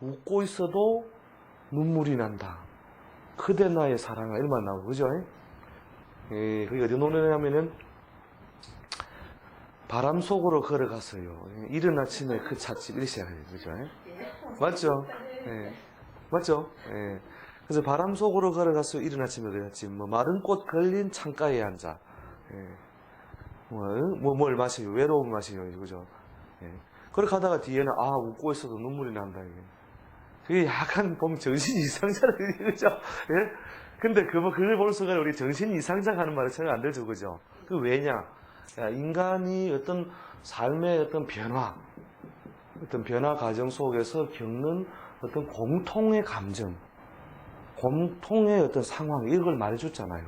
웃고 있어도 눈물이 난다. 그대 나의 사랑아 이런 말 나오고 그죠? 그게 어디 노래냐면은 바람 속으로 걸어갔어요. 이른 아침에 그 찻집 이렇게 시작해요. 그죠? 맞죠? 예. 맞죠? 예. 그래서 바람 속으로 걸어갔어요. 이른 아침에 그 찻집. 뭐 마른 꽃 걸린 창가에 앉아. 예. 뭘 마셔요? 외로움을 마셔요. 그죠? 예. 그렇게 하다가 뒤에는 웃고 있어도 눈물이 난다. 이게. 그게 약간 보면 정신 이상자를 그죠? 예? 근데 그걸 볼 수가 우리 정신 이상자 하는 말을 생각 안 들죠. 그죠? 그 왜냐? 야, 인간이 어떤 삶의 어떤 변화 과정 속에서 겪는 어떤 공통의 감정, 공통의 어떤 상황, 이걸 말해줬잖아요.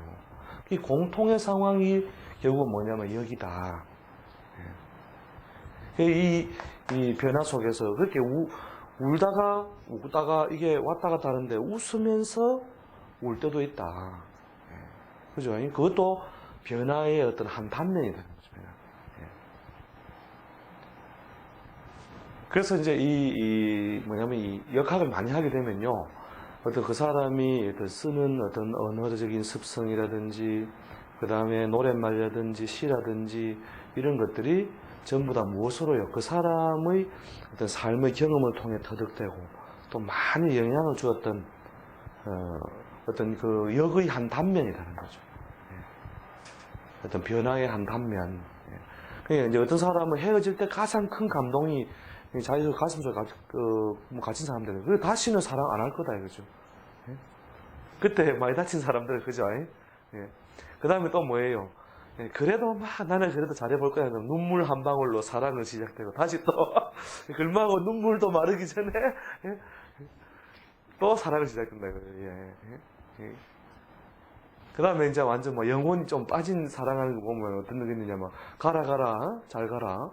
이 공통의 상황이 결국은 뭐냐면 여기다. 이 변화 속에서 그렇게 웃다가 이게 왔다 갔다 하는데 웃으면서 울 때도 있다. 그죠? 그것도 변화의 어떤 한 단면이 되는 거죠. 그래서 이제 이 역학을 많이 하게 되면요. 어떤 그 사람이 쓰는 어떤 언어적인 습성이라든지, 그 다음에 노랫말이라든지, 시라든지, 이런 것들이 전부 다 무엇으로요? 그 사람의 어떤 삶의 경험을 통해 터득되고, 또 많이 영향을 주었던, 어떤 그 역의 한 단면이라는 거죠. 어떤 변화의 한 단면. 그러니까 이제 어떤 사람은 헤어질 때 가장 큰 감동이 자기 가슴속에 갇힌 사람들은 그 다시는 사랑 안 할 거다 이거죠. 그때 많이 다친 사람들 그죠? 그 다음에 또 뭐예요? 그래도 나는 그래도 잘해볼 거야. 눈물 한 방울로 사랑은 시작되고 다시 또 글마고 눈물도 마르기 전에 또 사랑을 시작된다 이거예요. 그 다음에 이제 완전 영혼이 좀 빠진 사랑하는 거 보면 어떤 느낌이 있느냐, 가라, 잘 가라.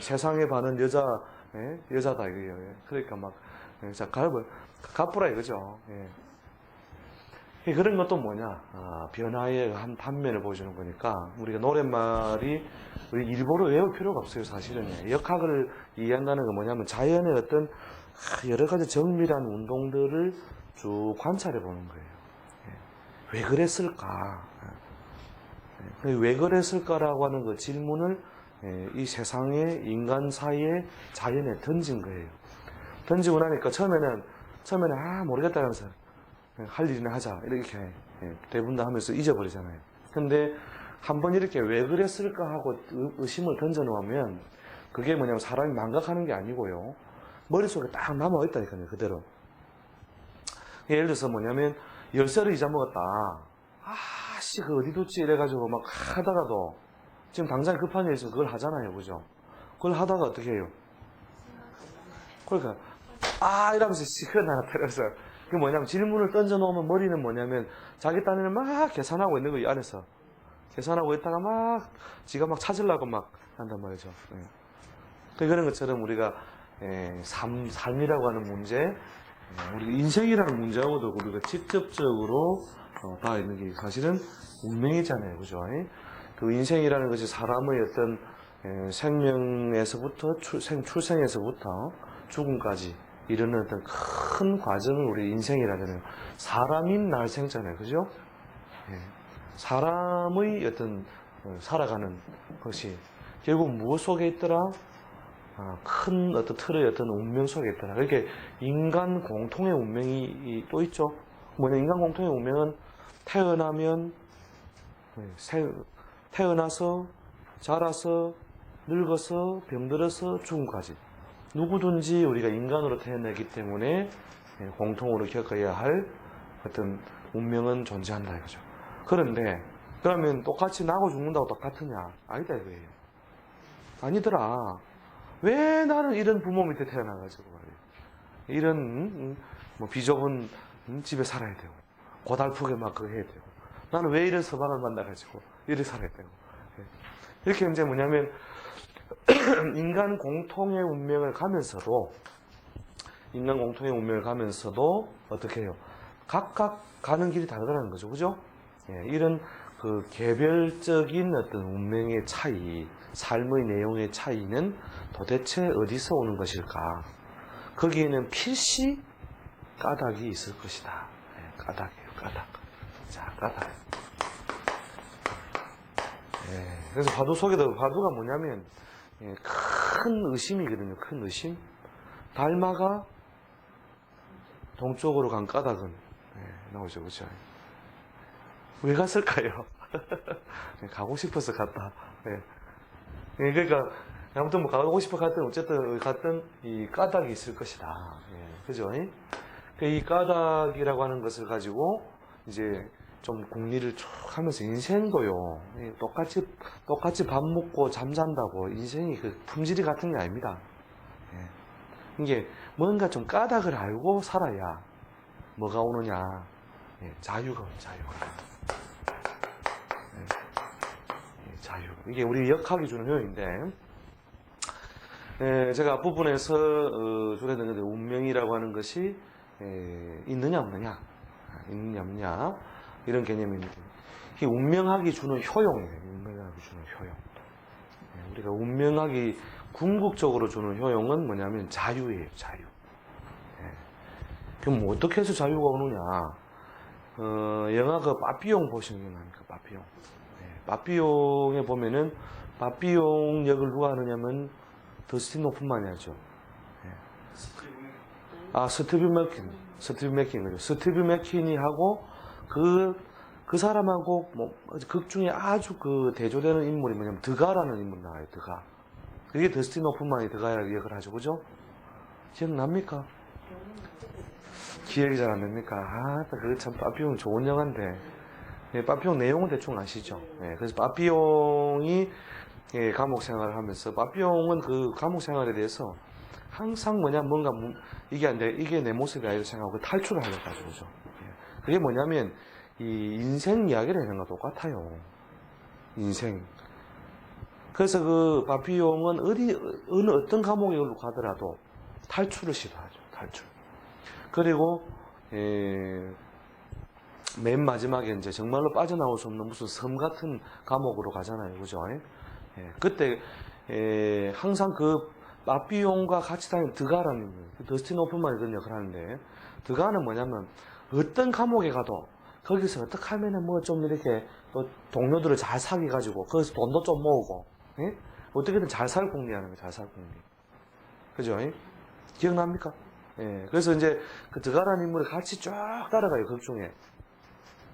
세상에 반은 여자다, 이거예요. 그러니까 자, 갚으라, 이거죠. 그런 것도 뭐냐, 변화의 한 단면을 보여주는 거니까, 우리가 노랫말이, 우리 일부러 외울 필요가 없어요, 사실은. 역학을 이해한다는 건 뭐냐면, 자연의 어떤 여러 가지 정밀한 운동들을 쭉 관찰해 보는 거예요. 왜 그랬을까? 왜 그랬을까라고 하는 그 질문을 이 세상의 인간 사이에 자연에 던진 거예요. 던지고 나니까 처음에는 모르겠다 하면서 할 일이나 하자 이렇게 대부분 다 하면서 잊어버리잖아요. 근데 한번 이렇게 왜 그랬을까 하고 의심을 던져 놓으면 그게 뭐냐면 사람이 망각하는 게 아니고요. 머릿속에 딱 남아있다니까요. 그대로. 예를 들어서 뭐냐면 열쇠를 잊어먹었다. 그거 어디 뒀지? 이래가지고 막 하다가도 지금 당장 급한 일이 있어서 그걸 하잖아요. 그죠? 그걸 하다가 어떻게 해요? 그러니까 이러면서 나타나서 그게 뭐냐면 질문을 던져놓으면 머리는 뭐냐면 자기 딴에는 막 계산하고 있는 거예요. 안에서 계산하고 있다가 지가 찾으려고 한단 말이죠. 그런 것처럼 우리가 삶이라고 하는 문제, 우리 인생이라는 문제하고도 우리가 직접적으로 다 있는 게 사실은 운명이잖아요. 그죠? 그 인생이라는 것이 사람의 어떤 생명에서부터 출생에서부터 죽음까지 이르는 어떤 큰 과정을 우리 인생이라잖아요. 사람인 날생잖아요. 그죠? 사람의 어떤 살아가는 것이 결국 무엇 속에 있더라? 큰 어떤 틀의 어떤 운명 속에 있더라. 그렇게 인간 공통의 운명이 또 있죠. 인간 공통의 운명은 태어나서 자라서 늙어서 병들어서 죽음까지 누구든지 우리가 인간으로 태어나기 때문에 공통으로 겪어야 할 어떤 운명은 존재한다 이거죠. 그런데 그러면 똑같이 나고 죽는다고 똑같으냐? 아니다 이거예요. 아니더라. 왜 나는 이런 부모 밑에 태어나가지고 이런 비좁은 집에 살아야 되고 고달프게 그거 해야 되고 나는 왜 이런 서방을 만나가지고 이렇게 살아야 되고 이렇게 이제 뭐냐면 인간 공통의 운명을 가면서도 어떻게 해요? 각각 가는 길이 다르다는 거죠. 그죠? 이런 그 개별적인 어떤 운명의 차이, 삶의 내용의 차이는 도대체 어디서 오는 것일까? 거기에는 필시 까닭이 있을 것이다. 까닭이에요, 까닭. 자, 까닭. 그래서 화두 속에도 화두가 뭐냐면 큰 의심이거든요. 큰 의심. 달마가 동쪽으로 간 까닭은 나오죠, 그렇죠? 왜 갔을까요? 가고 싶어서 갔다. 그러니까 아무튼 뭐 가고 싶어 갔든 어쨌든 갔든 이 까닭이 있을 것이다. 그죠? 이 까닭이라고 하는 것을 가지고 이제 좀 공리를 쭉 하면서 인생도요. 똑같이 밥 먹고 잠잔다고 인생이 그 품질이 같은 게 아닙니다. 이게 뭔가 좀 까닭을 알고 살아야 뭐가 오느냐? 자유가 오는 자유가. 자유. 이게 우리 역학이 주는 효용인데, 제가 앞부분에서 주례된 건데 운명이라고 하는 것이 있느냐 없느냐, 있느냐 없느냐 이런 개념입니다. 이 운명학이 주는 효용이에요. 운명학이 주는 효용. 우리가 운명학이 궁극적으로 주는 효용은 뭐냐면 자유예요. 자유. 그럼 뭐 어떻게 해서 자유가 오느냐? 영화 그 빠삐용 보시는 게 나니까 빠삐용. 빠삐용에 보면은 빠삐용 역을 누가 하느냐면 더스틴 호프만이 하죠. 스티브 맥퀸 그죠. 스티브 맥퀸이 하고 그 사람하고 뭐 극 중에 아주 그 대조되는 인물이 뭐냐면 드가라는 인물 나와요. 드가. 그게 더스틴 호프만이 드가 역을 하죠, 그죠? 기억납니까? 기억이 잘 안 납니까? 그게 참 빠삐용 좋은 영화인데. 빠삐용 내용은 대충 아시죠? 그래서 빠삐용이 감옥 생활을 하면서 빠삐용은 그 감옥 생활에 대해서 항상 뭔가 이게 내 모습이 아니라 생각하고 탈출을 하려고 하죠, 그죠? 그게 뭐냐면 이 인생 이야기를 하는 거 똑같아요. 인생. 그래서 그 빠삐용은 어느 어떤 감옥에 가더라도 탈출을 시도하죠. 탈출. 그리고 맨 마지막에 이제 정말로 빠져나올 수 없는 무슨 섬 같은 감옥으로 가잖아요, 그죠? 그때 항상 그 빠삐용과 같이 다니는 드가라는 더스틴 호프만이 그런 역할을 하는데 드가는 뭐냐면 어떤 감옥에 가도 거기서 어떻게 하면은 뭐 좀 이렇게 또 동료들을 잘 사귀 가지고 거기서 돈도 좀 모으고 어떻게든 잘 살 궁리하는 거예요, 잘 살 궁리. 그죠? 기억납니까? 그래서 이제 그 드가라는 인물을 같이 쫙 따라가요, 극 중에.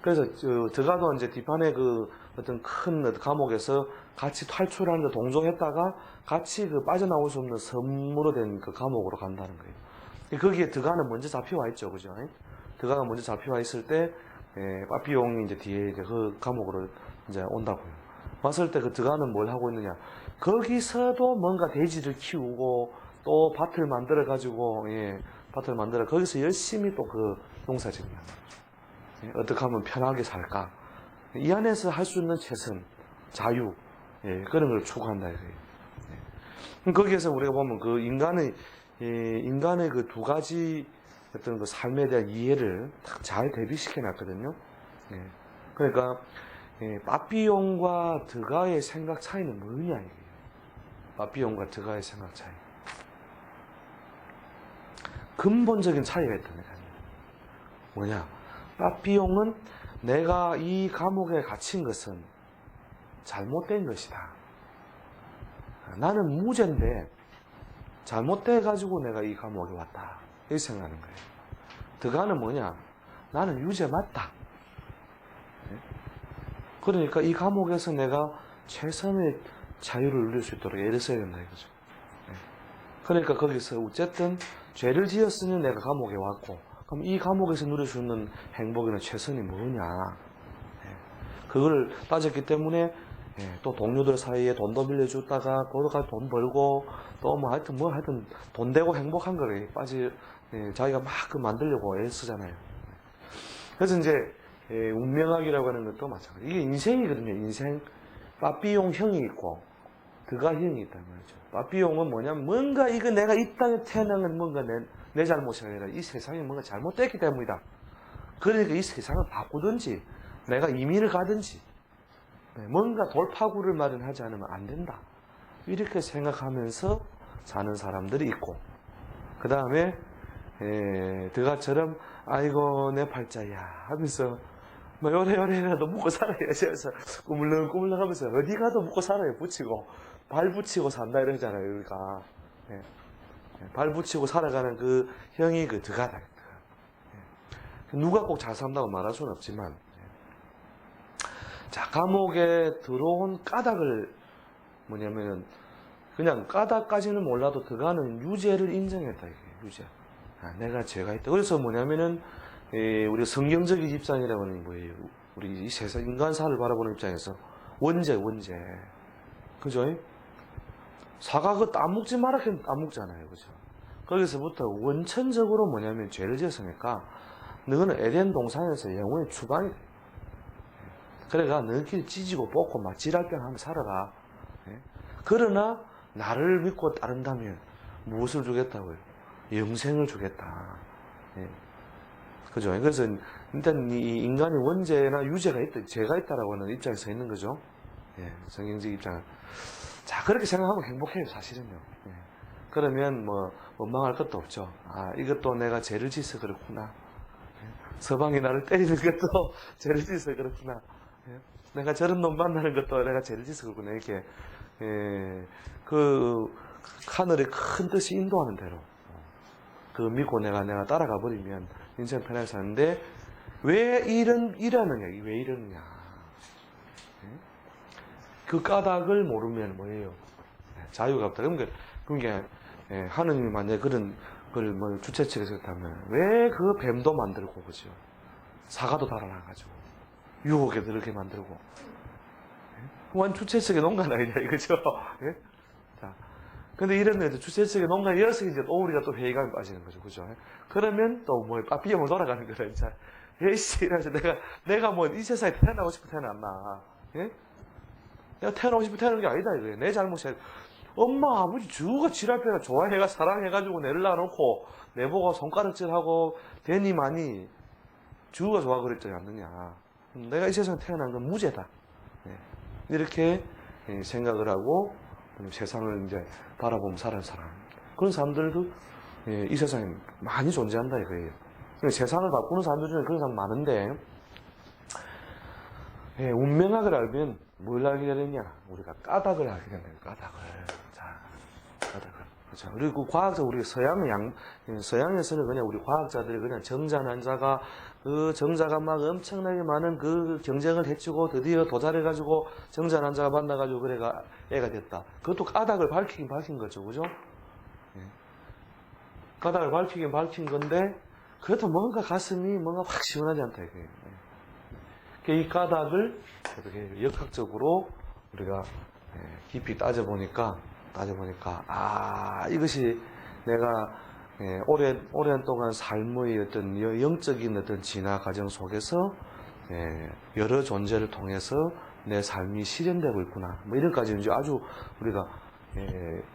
그래서 드가도 이제 뒷판에 그 어떤 큰 감옥에서 같이 탈출하는데 동조했다가 같이 그 빠져나올 수 없는 섬으로 된 그 감옥으로 간다는 거예요. 거기에 드가는 먼저 잡혀와 있죠, 그죠? 드가가 먼저 잡혀와 있을 때 빠삐용이 이제 뒤에 이제 그 감옥으로 이제 온다고요. 왔을 때 그 드가는 뭘 하고 있느냐? 거기서도 뭔가 돼지를 키우고 또 밭을 만들어 가지고 밭을 만들어 거기서 열심히 또 그 농사짓는 거예요. 어떻게 하면 편하게 살까? 이 안에서 할 수 있는 최선, 자유, 그런 걸 추구한다 이거예요. 거기에서 우리가 보면 그 인간의 그 두 가지 어떤 그 삶에 대한 이해를 딱 잘 대비시켜 놨거든요. 그러니까 빠삐용과 드가의 생각 차이는 뭐냐 이게요. 빠삐용과 드가의 생각 차이. 근본적인 차이가 있다는 거예요. 뭐냐? 빠삐용은 내가 이 감옥에 갇힌 것은 잘못된 것이다. 나는 무죄인데 잘못돼가지고 내가 이 감옥에 왔다. 이렇게 생각하는 거예요. 드가는 뭐냐? 나는 유죄 맞다. 그러니까 이 감옥에서 내가 최선의 자유를 누릴 수 있도록 애를 써야 된다 이거죠. 그러니까 거기서 어쨌든 죄를 지었으니 내가 감옥에 왔고 그럼 이 감옥에서 누릴 수 있는 행복이나 최선이 뭐냐? 그걸 따졌기 때문에 또 동료들 사이에 돈도 빌려주다가 거기까지 돈 벌고 또 뭐 하여튼 돈 되고 행복한 거래 자기가 막 그 만들려고 애쓰잖아요. 그래서 이제 운명학이라고 하는 것도 마찬가지. 이게 인생이거든요. 인생. 빠삐용 형이 있고 드가 형이 있단 말이죠. 빠삐용은 뭐냐면 뭔가 이거 내가 이 땅에 태어난 건 뭔가 내 잘못이 아니라 이 세상에 뭔가 잘못됐기 때문이다. 그러니까 이 세상을 바꾸든지 내가 이민을 가든지 뭔가 돌파구를 마련하지 않으면 안 된다. 이렇게 생각하면서 사는 사람들이 있고 그 다음에 드가처럼 아이고 내 팔자야 하면서 뭐 요래요래라도 묵고 살아야지 해서 꾸물렁꾸물렁 하면서 어디 가도 묵고 살아요. 붙이고 발 붙이고 산다 이러잖아요. 우리가 발 붙이고 살아가는 그 형이 그 드가다. 누가 꼭 잘 산다고 말할 수는 없지만 자 감옥에 들어온 까닭을 뭐냐면은 그냥 까닭까지는 몰라도 드가는 유죄를 인정했다 이게 유죄. 내가 죄가 있다. 그래서 뭐냐면은 우리 성경적인 입장이라고 하는 뭐예요? 우리 이 세상 인간사를 바라보는 입장에서 원죄. 그죠? 사과 그거 안 먹지 마라 했는데 안 먹잖아요. 그죠? 거기서부터 원천적으로 뭐냐면 죄를 지었으니까 너는 에덴 동산에서 영원히 추방이 돼. 그래가 너희끼리 찢지고 뽑고 막 지랄병 하며 살아라. 그러나 나를 믿고 따른다면 무엇을 주겠다고요? 영생을 주겠다. 그죠? 그래서 일단 이 인간이 원죄나 유죄가 있다, 죄가 있다라고 하는 입장에 서 있는 거죠. 성경적 입장은. 자, 그렇게 생각하면 행복해요, 사실은요. 그러면 뭐 원망할 것도 없죠. 아, 이것도 내가 죄를 지어서 그렇구나. 서방이 나를 때리는 것도 죄를 지어서 그렇구나. 내가 저런 놈 만나는 것도 내가 죄를 지어서 그렇구나. 이렇게 그 하늘의 큰 뜻이 인도하는 대로 그 믿고 내가 따라가 버리면 인생 편하게 사는데 왜 이러느냐? 왜 이러느냐? 그 까닭을 모르면 뭐예요? 자유가 없다. 그러니까 하느님이 만약에 그런 걸 뭐 주최 측에서 그렇다면 왜 그 뱀도 만들고 그죠? 사과도 달아놔가지고 유혹에 들게 만들고 원 주최 측의 농간 아니냐 이거죠? 자, 근데 이런 애들 주최 측의 농간이 이어서 이제 또 우리가 또 회의감에 빠지는 거죠, 그죠? 그러면 또 뭐 빠삐염을 돌아가는 거라 이제 에이씨 이래서 내가 뭐 이 세상에 태어나고 싶어 태어났나? 내가 태어나고 싶어 태어난 게 아니다 이거예요. 내 잘못이야. 엄마 아버지 주가 지랄패가 좋아해가 사랑해가지고 내를 낳아놓고 내보고 손가락질하고 대니만이 주가 좋아 그랬지 않느냐. 내가 이 세상에 태어난 건 무죄다. 이렇게 생각을 하고 세상을 이제 바라보면 사는 사람. 그런 사람들도 이 세상에 많이 존재한다 이거예요. 세상을 바꾸는 사람들 중에 그런 사람 많은데 운명학을 알면 뭘 알게 되느냐? 우리가 까닭을 알게 되는 거예요. 까닭을. 자, 까닭을. 그렇죠. 그리고 과학적 우리 서양에서는 그냥 우리 과학자들이 그냥 정자난자가 그 정자가 막 엄청나게 많은 그 경쟁을 해치고 드디어 도달해가지고 정자난자가 만나가지고 그래가 애가 됐다. 그것도 까닭을 밝힌 거죠, 그죠? 까닭을 밝힌 건데 그래도 뭔가 가슴이 뭔가 확 시원하지 않다 이거예요. 이 까닭을 이렇게 역학적으로 우리가 깊이 따져보니까 아 이것이 내가 오랜 동안 삶의 어떤 영적인 어떤 진화 과정 속에서 여러 존재를 통해서 내 삶이 실현되고 있구나. 뭐 이런까지 이제 아주 우리가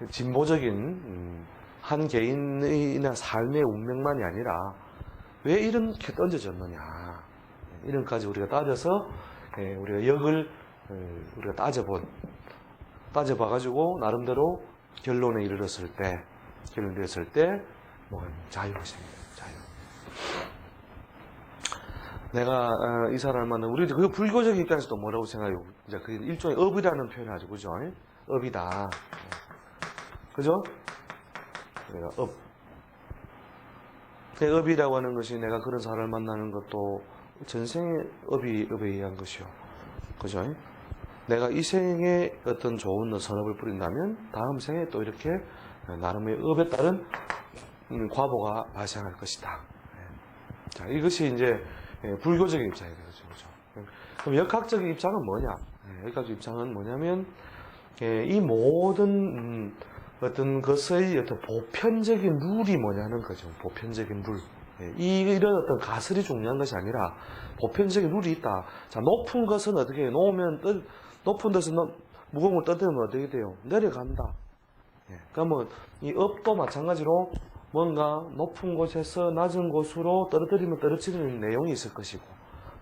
진보적인 한 개인의 삶의 운명만이 아니라 왜 이렇게 던져졌느냐. 이런까지 우리가 따져서 우리가 역을 우리가 따져봐가지고 나름대로 결론에 이르렀을 때 뭐가 자유의식입니다. 자유. 내가 이 사람을 만나 우리 그 불교적인 입장에서도 뭐라고 생각해요? 이제 그 일종의 업이라는 표현을 하죠, 그죠? 업이다. 그죠? 내가 업이라고 하는 것이 내가 그런 사람을 만나는 것도 전생의 업에 의한 것이요. 그죠? 내가 이 생에 어떤 좋은 선업을 뿌린다면 다음 생에 또 이렇게 나름의 업에 따른 과보가 발생할 것이다. 자, 이것이 이제 불교적인 입장이 되죠. 그죠? 그럼 역학적인 입장은 뭐냐? 역학적 입장은 뭐냐면 이 모든 어떤 것의 어떤 보편적인 룰이 뭐냐는 거죠. 보편적인 룰. 이런 어떤 가설이 중요한 것이 아니라 보편적인 룰이 있다. 자, 높은 것은 어떻게 해요? 높은 데서 무거운 걸 떠들면 어떻게 돼요? 내려간다. 그러니까 뭐 이 업도 마찬가지로 뭔가 높은 곳에서 낮은 곳으로 떨어뜨리면 떨어지는 내용이 있을 것이고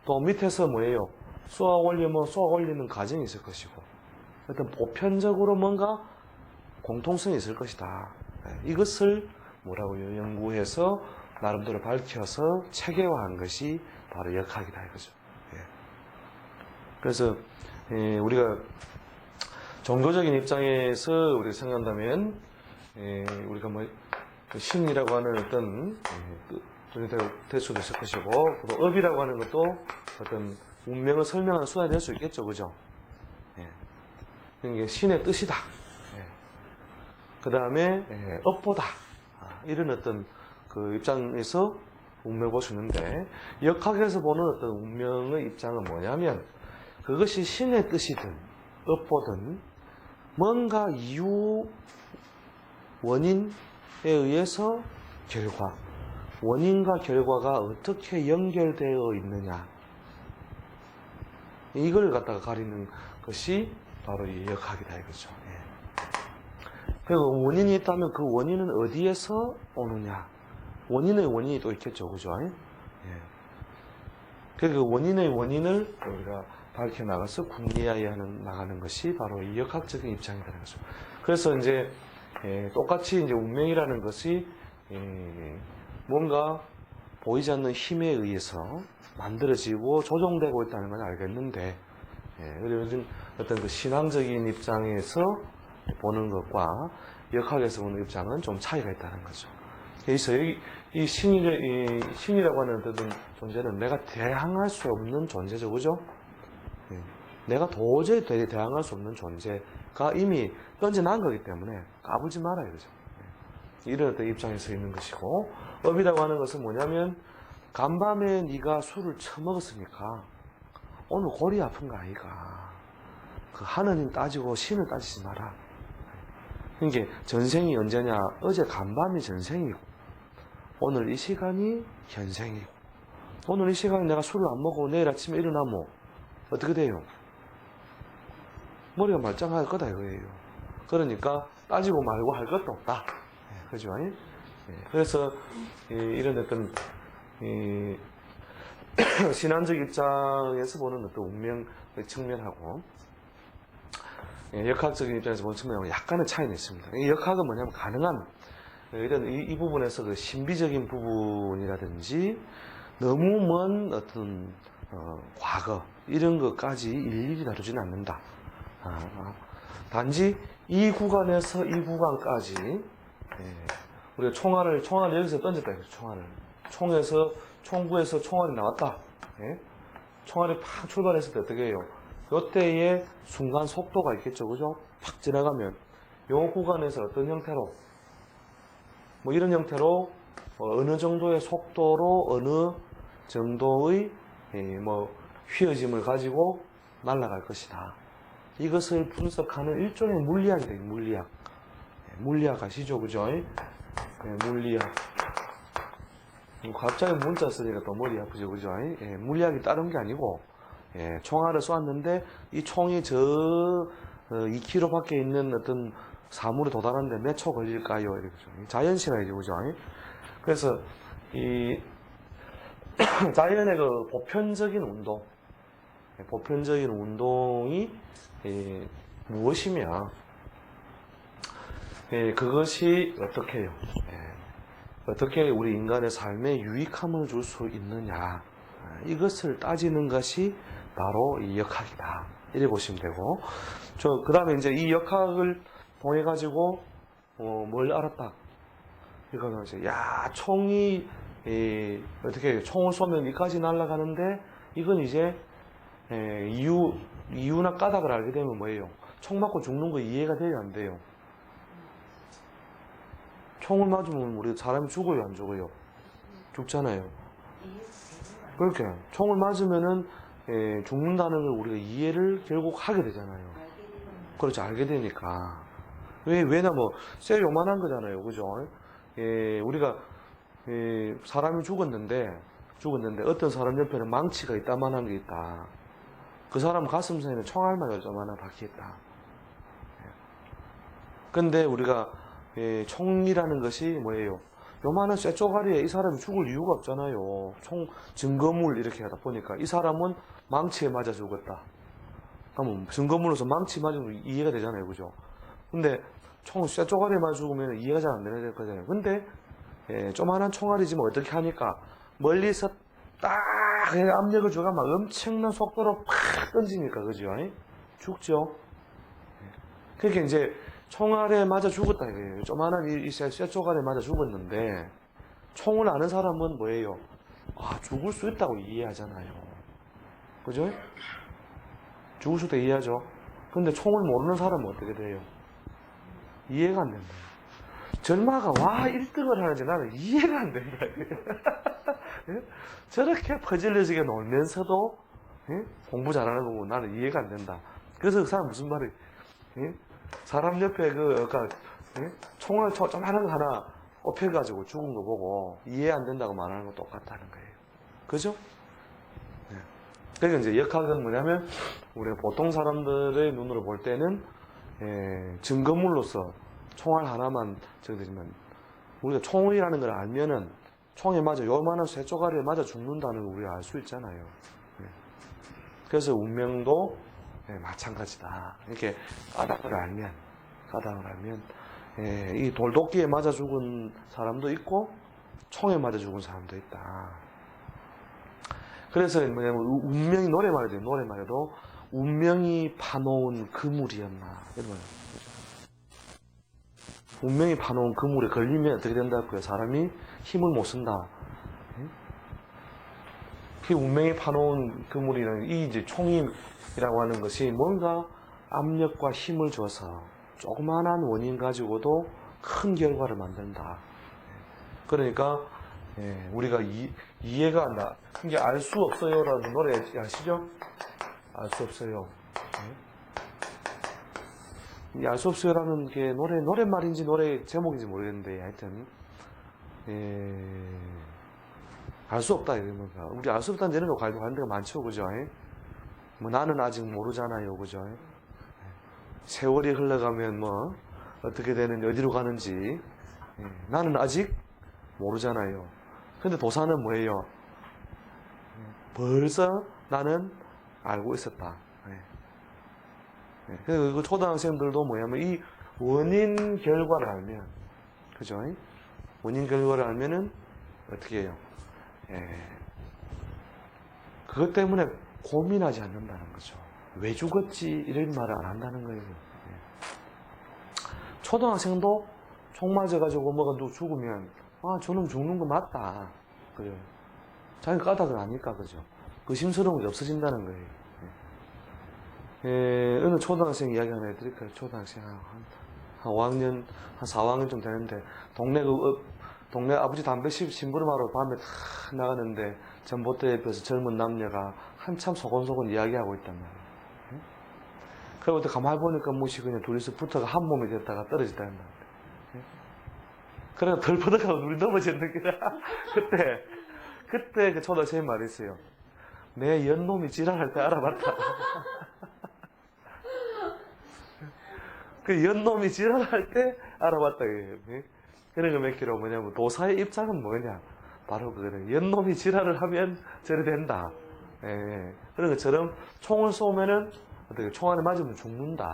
또 밑에서 뭐예요? 쏘아 올리면 쏘아 올리는 과정이 있을 것이고 어떤 보편적으로 뭔가 공통성이 있을 것이다. 이것을 뭐라고요? 연구해서 나름대로 밝혀서 체계화한 것이 바로 역학이다 이거죠. 예. 그래서 우리가 종교적인 입장에서 우리가 생각한다면 우리가 그 신이라고 하는 어떤 될 수도 있을 것이고, 또 업이라고 하는 것도 어떤 운명을 설명하는 수단이 될 수 있겠죠, 그죠? 이게 신의 뜻이다. 그 다음에 업보다. 이런 어떤 그 입장에서 운명을 볼 수 있는데, 역학에서 보는 어떤 운명의 입장은 뭐냐면, 그것이 신의 뜻이든 업보든 뭔가 이유 원인에 의해서 결과, 원인과 결과가 어떻게 연결되어 있느냐, 이걸 갖다가 가리는 것이 바로 이 역학이다 이거죠. 그리고 원인이 있다면 그 원인은 어디에서 오느냐, 원인의 원인이 또 있겠죠, 그죠? 그 원인의 원인을 우리가 밝혀나가서 궁리하여 나가는 것이 바로 이 역학적인 입장이라는 거죠. 그래서 이제 똑같이 이제 운명이라는 것이 뭔가 보이지 않는 힘에 의해서 만들어지고 조종되고 있다는 걸 알겠는데, 그리고 어떤 그 신앙적인 입장에서 보는 것과 역학에서 보는 입장은 좀 차이가 있다는 거죠. 그래서 이 신이라고 하는 어떤 존재는 내가 대항할 수 없는 존재죠, 그죠? 내가 도저히 대항할 수 없는 존재가 이미 던져난 거기 때문에 까불지 마라 이거죠. 이런 어떤 입장에서 있는 것이고, 업이라고 하는 것은 뭐냐면, 간밤에 네가 술을 처먹었으니까 오늘 골이 아픈 거 아이가. 그 하느님 따지고 신을 따지지 마라. 이게 전생이 언제냐? 어제 간밤이 전생이고 오늘 이 시간이 현생이고, 오늘 이 시간에 내가 술을 안 먹고 내일 아침에 일어나면 어떻게 돼요? 머리가 말짱할 거다 이거예요. 그러니까 따지고 말고 할 것도 없다. 그죠? 그래서 이런 어떤 신앙적 입장에서 보는 어떤 운명의 측면하고 역학적인 입장에서 보는 측면하고 약간의 차이는 있습니다. 이 역학은 뭐냐면 가능한 이런 이 부분에서 그 신비적인 부분이라든지 너무 먼 어떤 과거 이런 것까지 일일이 다루지는 않는다. 단지 이 구간에서 이 구간까지 우리가 총알을 여기서 던졌다. 총구에서 총알이 나왔다. 총알이 팍 출발했을 때 어떻게 해요? 이때의 순간 속도가 있겠죠, 그죠? 팍 지나가면 이 구간에서 어떤 형태로, 뭐 이런 형태로 어느 정도의 속도로 어느 정도의 뭐 휘어짐을 가지고 날아갈 것이다. 이것을 분석하는 일종의 물리학이다. 물리학 아시죠, 그죠? 물리학. 갑자기 문자 쓰니까 또 머리 아프죠, 그죠? 물리학이 다른 게 아니고, 총알을 쏘았는데 이 총이 저 2km 밖에 있는 어떤 사물에 도달하는데 몇 초 걸릴까요? 이렇게 자연시간이죠, 그죠? 그래서 이 자연의 그 보편적인 운동이 무엇이며 그것이 어떻게 해요? 어떻게 우리 인간의 삶에 유익함을 줄 수 있느냐, 이것을 따지는 것이 바로 이 역학이다. 이렇게 보시면 되고, 그 다음에 이제 이 역학을 통해 가지고 뭘 알았다. 이거는 이제 총이 어떻게 총을 쏘면 이까지 날아가는데, 이건 이제 이유나 까닭을 알게 되면 뭐예요? 총 맞고 죽는 거 이해가 돼요, 안 돼요? 총을 맞으면 우리 사람이 죽어요, 안 죽어요? 죽잖아요. 그렇게 총을 맞으면은 죽는다는 걸 우리가 이해를 결국 하게 되잖아요. 그렇죠, 알게 되니까. 왜냐 뭐 쇠 요만한 거잖아요, 그죠? 우리가 사람이 죽었는데 어떤 사람 옆에는 망치가 이따만한 게 있다. 그 사람 가슴 사이에는 총알만 요만한 박혀 있다. 근데 우리가 총이라는 것이 뭐예요? 요만한 쇠쪼가리에 이 사람이 죽을 이유가 없잖아요. 증거물 이렇게 하다 보니까 이 사람은 망치에 맞아 죽었다. 그러면 증거물로서 망치 맞으면 이해가 되잖아요, 그죠? 근데 총 쇠쪼가리에 맞아 죽으면 이해가 잘 안 되는 거잖아요. 근데 조만한 총알이지만 어떻게 하니까 멀리서 딱 압력을 주가 막 엄청난 속도로 팍 던지니까 그죠? 죽죠. 그러니까 이제 총알에 맞아 죽었다 이거예요. 조만한 이 쇠조각에 맞아 죽었는데 총을 아는 사람은 뭐예요? 아, 죽을 수 있다고 이해하잖아요. 그죠? 죽을 수 있다고 이해하죠. 근데 총을 모르는 사람은 어떻게 돼요? 이해가 안 된다. 전마가 와 1등을 하는데 나는 이해가 안 된다. 저렇게 퍼질러지게 놀면서도 공부 잘하는 거고 나는 이해가 안 된다. 그래서 그 사람 무슨 말이 사람 옆에 총알 좀 하는 거 하나 엎혀가지고 죽은 거 보고 이해 안 된다고 말하는 거 똑같다는 거예요. 그죠? 그러니까 이제 역학은 뭐냐면 우리가 보통 사람들의 눈으로 볼 때는 증거물로서 총알 하나만 적되지만 우리가 총이라는 걸 알면은 총에 맞아 요만한 쇠조각에 맞아 죽는다는 걸 우리가 알 수 있잖아요. 그래서 운명도 마찬가지다. 이렇게 까닭을 알면 이 돌도끼에 맞아 죽은 사람도 있고 총에 맞아 죽은 사람도 있다. 그래서 뭐냐면 운명이 노래말에도 운명이 파놓은 그물이었나 이런 거예요. 운명이 파놓은 그물에 걸리면 어떻게 된다고요? 사람이 힘을 못 쓴다. 그 운명이 파놓은 그물이라는 이 이제 총임이라고 하는 것이 뭔가 압력과 힘을 줘서 조그만한 원인 가지고도 큰 결과를 만든다. 그러니까 우리가 이해가 안 나. 이게 알 수 없어요라는 노래 아시죠? 알 수 없어요. 이 알 수 없어요라는 게 노랫말인지 노래 제목인지 모르겠는데 하여튼 알 수 없다 이런 거가. 우리 알 수 없다는 데는 가는 데가 많죠, 그죠? 뭐 나는 아직 모르잖아요, 그죠? 세월이 흘러가면 뭐 어떻게 되는지 어디로 가는지 나는 아직 모르잖아요. 근데 도사는 뭐예요? 벌써 나는 알고 있었다. 그리고 초등학생들도 뭐냐면 이 원인 결과를 알면, 그죠? 원인 결과를 알면은 어떻게 해요? 그것 때문에 고민하지 않는다는 거죠. 왜 죽었지? 이런 말을 안 한다는 거예요. 초등학생도 총 맞아가지고 뭐가 누구 죽으면 아, 저놈 죽는 거 맞다. 그래요. 자기 까닭을 아니까, 그죠? 의심스러운 게 없어진다는 거예요. 어느 초등학생 이야기 하나 해드릴까요? 초등학생 한 5학년, 한 4학년쯤 되는데, 동네 아버지 담배 심부름하러 밤에 탁 나가는데, 전봇대 옆에서 젊은 남녀가 한참 소곤소곤 이야기하고 있단 말이에요. 그리고 또 가만히 보니까 무시 그냥 둘이서 붙어가 한 몸이 됐다가 떨어졌다는 말이에요. 그래서 덜 뻗어가고 우리 넘어졌는 거야. 그때 그 초등학생이 말했어요. 내 연놈이 지랄할 때 알아봤다. 그 연놈이 지랄할 때 알아봤다. 그런 거 몇 킬로 뭐냐면 도사의 입장은 뭐냐. 바로 그거는 연놈이 지랄을 하면 저래 된다. 그런 것처럼 총을 쏘면은 어떻게 총 안에 맞으면 죽는다.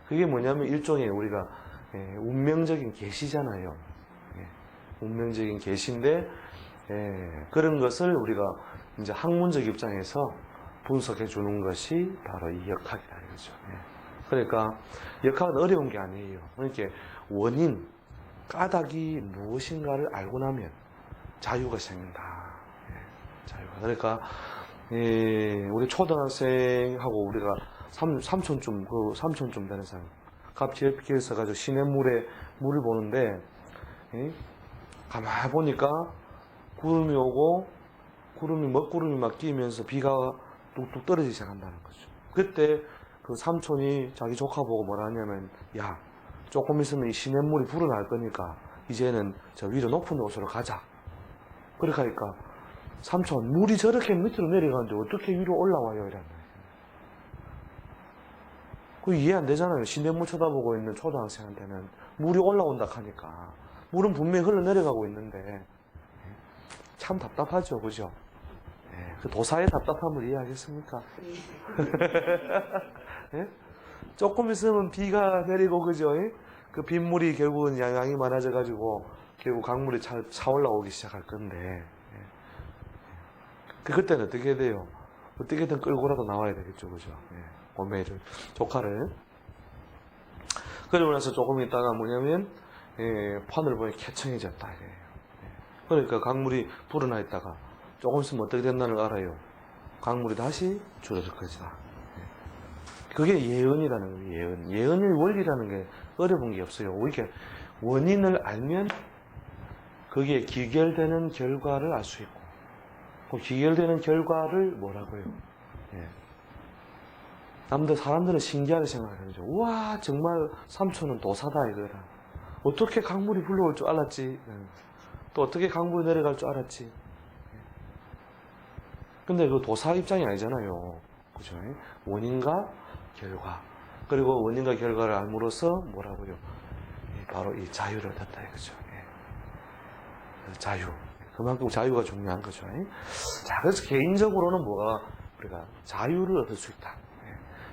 그게 뭐냐면 일종의 우리가 운명적인 계시잖아요. 운명적인 계시인데 그런 것을 우리가 이제 학문적 입장에서 분석해 주는 것이 바로 이 역학이다 이거죠. 그러니까 역학은 어려운 게 아니에요. 그러니까 원인, 까닭이 무엇인가를 알고 나면 자유가 생긴다. 자유가. 그러니까 우리 초등학생하고 우리가 삼촌쯤 되는 사람 갑자기 길에서 가지고 시냇물에 물을 보는데 가만히 보니까 구름이 오고 먹구름이 막 끼면서 비가 뚝뚝 떨어지기 시작한다는 거죠. 그때 그 삼촌이 자기 조카 보고 뭐라 하냐면 야 조금 있으면 이 시냇물이 불어날 거니까 이제는 저 위로 높은 곳으로 가자. 그렇게 하니까 삼촌 물이 저렇게 밑으로 내려가는데 어떻게 위로 올라와요? 이란 말이에요. 그 이해 안 되잖아요. 시냇물 쳐다보고 있는 초등학생한테는 물이 올라온다 하니까 물은 분명히 흘러내려가고 있는데 참 답답하죠, 그죠? 그 도사의 답답함을 이해하겠습니까? 조금 있으면 비가 내리고, 그죠? 그 빗물이 결국은 양이 많아져가지고 결국 강물이 차 올라오기 시작할 건데, 그때는 어떻게 돼요? 어떻게든 끌고라도 나와야 되겠죠, 그죠? 오메이를, 조카를. 그러고 나서 조금 있다가 뭐냐면, 판을 보니 쾌청해졌다, 이래요. 그러니까 강물이 불어나 있다가 조금 있으면 어떻게 된다는 걸 알아요. 강물이 다시 줄어들 것이다. 그게 예언이라는 거예요, 예언. 예언의 원리라는 게 어려운 게 없어요. 이게 원인을 알면 거기에 기결되는 결과를 알 수 있고, 그 기결되는 결과를 뭐라고요? 사람들은 신기하게 생각하는 거죠. 우와, 정말 삼촌은 도사다, 이거라. 어떻게 강물이 불러올 줄 알았지? 또 어떻게 강물이 내려갈 줄 알았지? 근데 그 도사 입장이 아니잖아요. 그죠? 원인과 결과. 그리고 원인과 결과를 알므로써 뭐라고요? 바로 이 자유를 얻었다, 이거죠. 자유. 그만큼 자유가 중요한 거죠. 자, 그래서 개인적으로는 우리가 자유를 얻을 수 있다.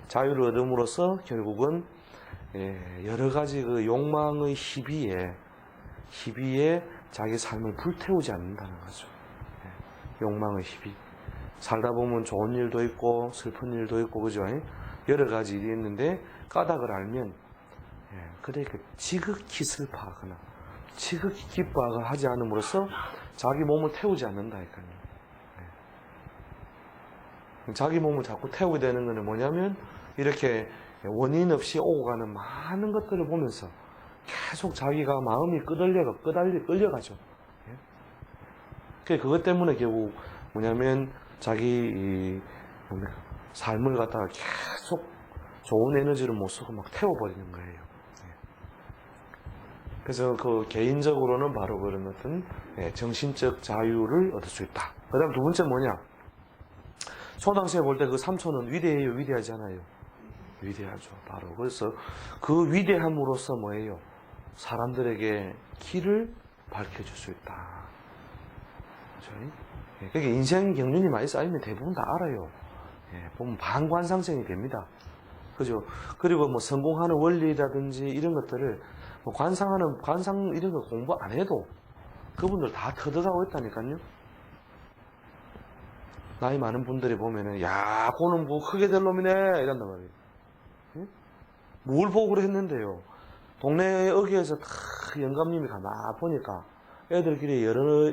자유를 얻음으로써 결국은 여러 가지 그 욕망의 희비에 자기 삶을 불태우지 않는다는 거죠. 욕망의 희비. 살다 보면 좋은 일도 있고 슬픈 일도 있고, 그죠? 여러 가지 일이 있는데 까닭을 알면 그래 지극히 슬퍼하거나 지극히 기뻐하지 않음으로써 자기 몸을 태우지 않는다니까요. 자기 몸을 자꾸 태우게 되는 것은 뭐냐면 이렇게 원인 없이 오고 가는 많은 것들을 보면서 계속 자기가 마음이 끌려가죠. 그것 때문에 결국 뭐냐면 자기 삶을 갖다가 계속 좋은 에너지를 못 쓰고 막 태워버리는 거예요. 그래서 그 개인적으로는 바로 그런 어떤 정신적 자유를 얻을 수 있다. 그 다음 두 번째 뭐냐? 초등학생에 볼 때 그 삼촌은 위대해요, 위대하지 않아요? 위대하죠. 바로. 그래서 그 위대함으로써 뭐예요? 사람들에게 길을 밝혀줄 수 있다. 그렇죠? 그게 인생 경륜이 많이 쌓이면 대부분 다 알아요. 보면 반관상생이 됩니다. 그죠? 그리고 뭐 성공하는 원리라든지 이런 것들을 관상 이런 거 공부 안 해도 그분들 다 터득하고 있다니까요. 나이 많은 분들이 보면은, 야, 그는 뭐 크게 될 놈이네, 이런단 말이에요. 응? 뭘 보고 그랬는데요. 동네 어귀에서 다 영감님이 가만 보니까 애들끼리 여러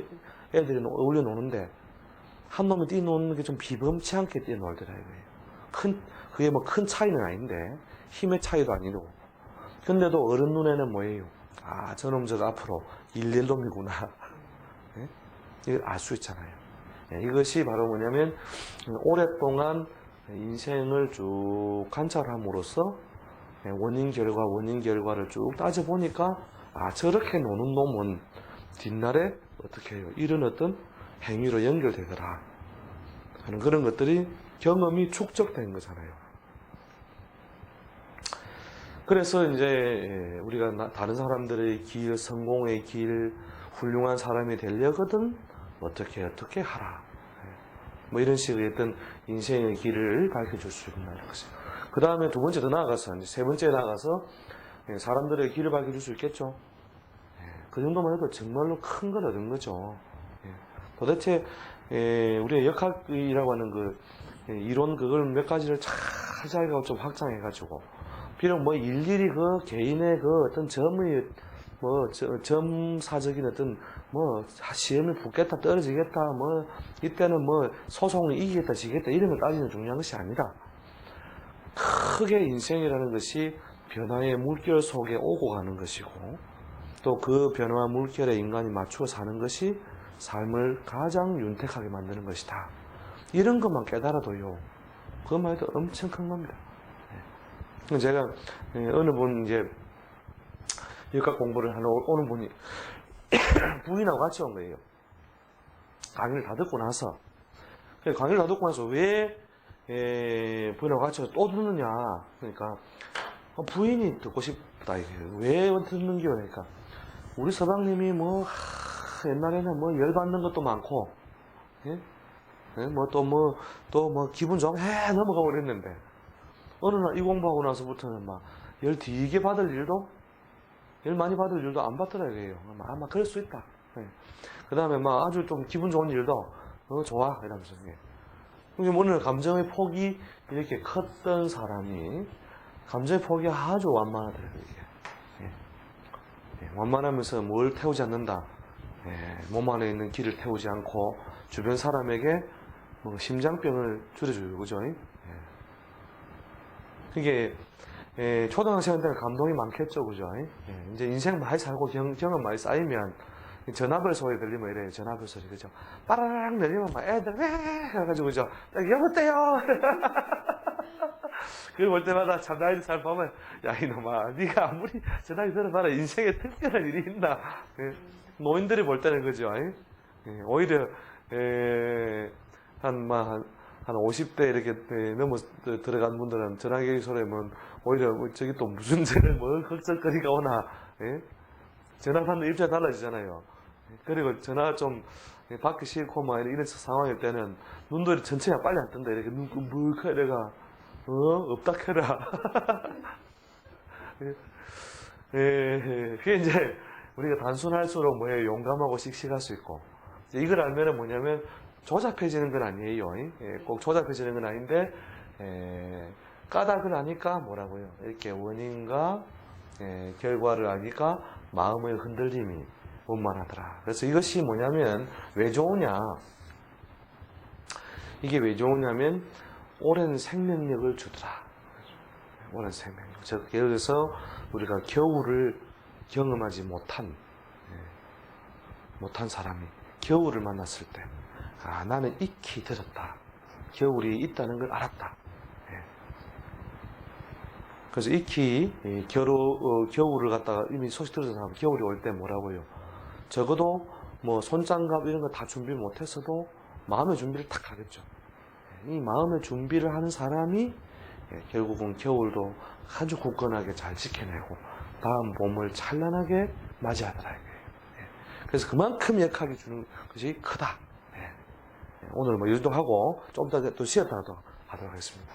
애들이 어울려 노는데 한 놈이 뛰노는 게 좀 비범치 않게 뛰어놀더라 이거예요. 그게 뭐 큰 차이는 아닌데 힘의 차이도 아니고, 근데도 어른 눈에는 뭐예요? 아, 저놈 저거 앞으로 일낼 놈이구나. 이걸 알 수 있잖아요. 이것이 바로 뭐냐면 오랫동안 인생을 쭉 관찰함으로써 원인 결과를 쭉 따져보니까, 아, 저렇게 노는 놈은 뒷날에 어떻게 해요? 이런 어떤 행위로 연결되더라 하는 그런 것들이 경험이 축적된 거잖아요. 그래서 이제 우리가 다른 사람들의 길, 성공의 길, 훌륭한 사람이 되려거든 어떻게 하라. 뭐 이런 식의 어떤 인생의 길을 밝혀줄 수 있는 것이죠. 그 다음에 두 번째 더 나아가서, 이제 세 번째 나아가서 사람들의 길을 밝혀줄 수 있겠죠. 그 정도만 해도 정말로 큰 걸 얻은 거죠. 도대체 우리의 역학이라고 하는 그 이론 그걸 몇 가지를 잘 자기가 좀 확장해가지고, 비록 뭐 일일이 그 개인의 그 어떤 점사적인 어떤 뭐 시험에 붙겠다 떨어지겠다 뭐 이때는 뭐 소송을 이기겠다 지겠다 이런 걸 따지는 중요한 것이 아니다. 크게 인생이라는 것이 변화의 물결 속에 오고 가는 것이고, 또 그 변화 물결에 인간이 맞추어 사는 것이 삶을 가장 윤택하게 만드는 것이다. 이런 것만 깨달아도요, 그것만 해도 엄청 큰 겁니다. 제가 어느 분 이제 역학 공부를 하러 오는 분이 부인하고 같이 온 거예요. 강의를 다 듣고 나서. 강의를 다 듣고 나서 왜 부인하고 같이 또 듣느냐. 그러니까 부인이 듣고 싶다. 왜 듣는겨? 그러니까 우리 서방님이 뭐 옛날에는 뭐 열받는 것도 많고, 또 기분 좀 넘어가고 그랬는데 어느 날 이 공부하고 나서부터는 막 열 뒤게 받을 일도 일 많이 받을 일도 안 받더라 이거예요. 아마 그럴 수 있다. 예. 그 다음에 막 아주 좀 기분 좋은 일도 좋아 이러면서. 예. 오늘 감정의 폭이 이렇게 컸던 사람이 감정의 폭이 아주 완만하더라고요. 이게. 예. 완만하면서 뭘 태우지 않는다. 예. 몸 안에 있는 기를 태우지 않고 주변 사람에게 뭐 심장병을 줄여줘요. 그죠? 예. 그게 초등학생한테는 감동이 많겠죠. 그죠? 예. 이제 인생 많이 살고 경험 많이 쌓이면 전화벨 소리 들리면 이래요. 전화벨 소리. 그죠? 빠라락 내리면 막 애들 해가지고 그죠? 여보세요. 그걸 볼 때마다 참 나이들 잘 보면 야 이놈아 네가 아무리 전화기 들어봐라 인생에 특별한 일이 있나. 예. 노인들이 볼 때는 그죠? 예. 오히려 한 50대 이렇게 넘어 들어간 분들은 전화기 소리면 오히려 저기 또 무슨 죄를 뭘 걱정거리가 오나. 예? 전화 받는 입장이 달라지잖아요. 그리고 전화 좀 받기 싫고 막 이런 상황일 때는 눈들이 전체가 빨리 안 뜬다. 이렇게 눈 끔불카 이래가 없다 캐라. 그게 이제 우리가 단순할수록 뭐예요? 용감하고 씩씩할 수 있고. 이걸 알면은 뭐냐면 조잡해지는 건 아니에요. 꼭 조잡해지는 건 아닌데 까닭을 아니까 뭐라고요? 이렇게 원인과 결과를 아니까 마음의 흔들림이 원만하더라. 그래서 이것이 뭐냐면 왜 좋으냐? 이게 왜 좋으냐면 오랜 생명력을 주더라. 오랜 생명력. 즉 예를 들어서 우리가 겨울을 경험하지 못한 사람이 겨울을 만났을 때 나는 익히 들었다. 겨울이 있다는 걸 알았다. 그래서 익히 겨울을 갖다가 이미 소식 들어서 하면 겨울이 올 때 뭐라고요? 적어도 뭐 손장갑 이런 거 다 준비 못했어도 마음의 준비를 딱 하겠죠. 이 마음의 준비를 하는 사람이 결국은 겨울도 아주 굳건하게 잘 지켜내고 다음 봄을 찬란하게 맞이하더라. 그래서 그만큼 역학이 주는 것이 크다. 오늘 뭐 일도 하고 좀 더 또 쉬었다가 하도록 하겠습니다.